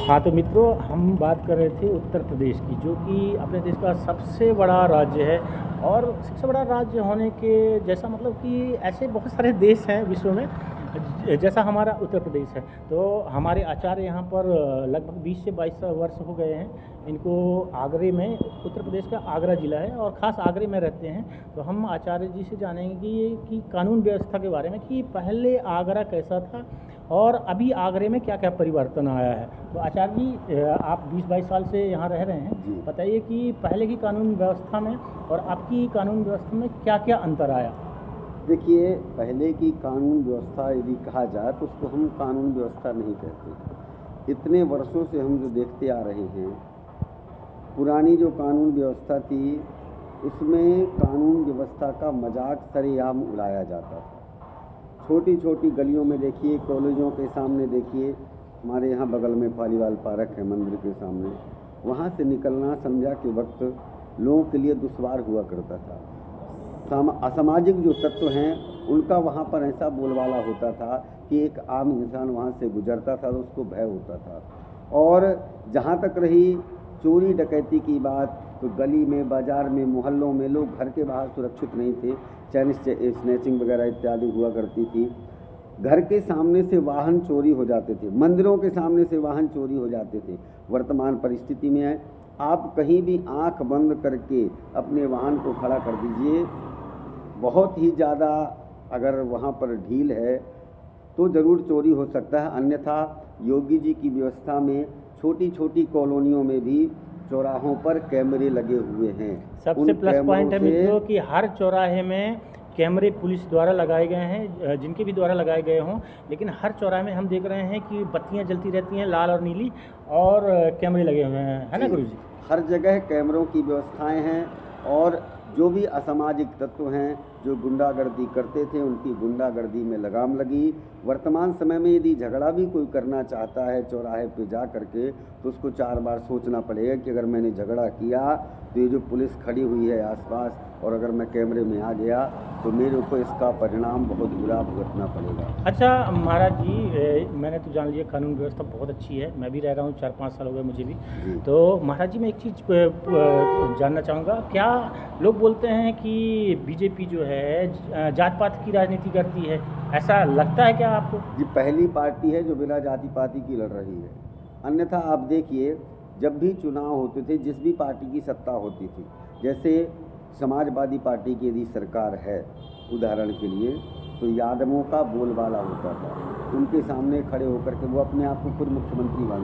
हाँ, तो मित्रों हम बात कर रहे थे उत्तर प्रदेश की, जो कि अपने देश का सबसे बड़ा राज्य है। और सबसे बड़ा राज्य होने के जैसा मतलब कि ऐसे बहुत सारे देश हैं विश्व में जैसा हमारा उत्तर प्रदेश है। तो हमारे आचार्य यहाँ पर लगभग 20 से 22 वर्ष हो गए हैं इनको। आगरे में, उत्तर प्रदेश का आगरा ज़िला है और ख़ास आगरे में रहते हैं। तो हम आचार्य जी से जानेंगे कि कानून व्यवस्था के बारे में, कि पहले आगरा कैसा था और अभी आगरे में क्या क्या परिवर्तन आया है। तो आचार्य जी, आप 20-22 साल से यहाँ रह रहे हैं, जी। बताइए कि पहले की कानून व्यवस्था में और अब की कानून व्यवस्था में क्या क्या अंतर आया। देखिए, पहले की कानून व्यवस्था यदि कहा जाए तो उसको हम कानून व्यवस्था नहीं कहते। इतने वर्षों से हम जो देखते आ रहे हैं, पुरानी जो कानून व्यवस्था थी उसमें कानून व्यवस्था का मजाक सरेआम उड़ाया जाता था। छोटी छोटी गलियों में देखिए, कॉलेजों के सामने देखिए, हमारे यहाँ बगल में पालीवाल पार्क है मंदिर के सामने, वहाँ से निकलना संध्या के वक्त लोगों के लिए दुश्वार हुआ करता था। असामाजिक जो तत्व हैं उनका वहाँ पर ऐसा बोलबाला होता था कि एक आम इंसान वहाँ से गुजरता था तो उसको भय होता था। और जहाँ तक रही चोरी डकैती की बात, तो गली में, बाज़ार में, मोहल्लों में लोग घर के बाहर सुरक्षित नहीं थे। चैन स्नैचिंग वगैरह इत्यादि हुआ करती थी। घर के सामने से वाहन चोरी हो जाते थे, मंदिरों के सामने से वाहन चोरी हो जाते थे। वर्तमान परिस्थिति में है, आप कहीं भी आंख बंद करके अपने वाहन को खड़ा कर दीजिए, बहुत ही ज़्यादा अगर वहाँ पर ढील है तो ज़रूर चोरी हो सकता है। अन्यथा योगी जी की व्यवस्था में छोटी छोटी कॉलोनियों में भी चौराहों पर कैमरे लगे हुए हैं। सबसे प्लस पॉइंट है मित्रों कि हर चौराहे में कैमरे पुलिस द्वारा लगाए गए हैं, जिनके भी द्वारा लगाए गए हों, लेकिन हर चौराहे में हम देख रहे हैं कि बत्तियां जलती रहती हैं, लाल और नीली, और कैमरे लगे हुए हैं, है ना गुरु जी? हर जगह कैमरों की व्यवस्थाएं हैं। और जो भी असामाजिक तत्व हैं जो गुंडागर्दी करते थे, उनकी गुंडागर्दी में लगाम लगी। वर्तमान समय में यदि झगड़ा भी कोई करना चाहता है चौराहे पे जा करके, तो उसको 4 बार सोचना पड़ेगा कि अगर मैंने झगड़ा किया तो ये जो पुलिस खड़ी हुई है आसपास, और अगर मैं कैमरे में आ गया तो मेरे को इसका परिणाम बहुत बुरा भुगतना पड़ेगा। अच्छा महाराज जी, मैंने तो जान लिया कानून व्यवस्था बहुत अच्छी है, मैं भी रह रहा हूँ, 4-5 साल हो गए मुझे भी। तो महाराज जी, मैं एक चीज़ जानना चाहूँगा, क्या लोग बोलते हैं कि बीजेपी जो है जात पात की राजनीति करती है, ऐसा लगता है क्या आपको? जी, पहली पार्टी है जो बिना जाति पाति की लड़ रही है। अन्यथा आप देखिए, जब भी चुनाव होते थे, जिस भी पार्टी की सत्ता होती थी, जैसे समाजवादी पार्टी की यदि सरकार है उदाहरण के लिए, तो यादवों का बोलबाला होता था। उनके सामने खड़े होकर के वो अपने आप को खुद मुख्यमंत्री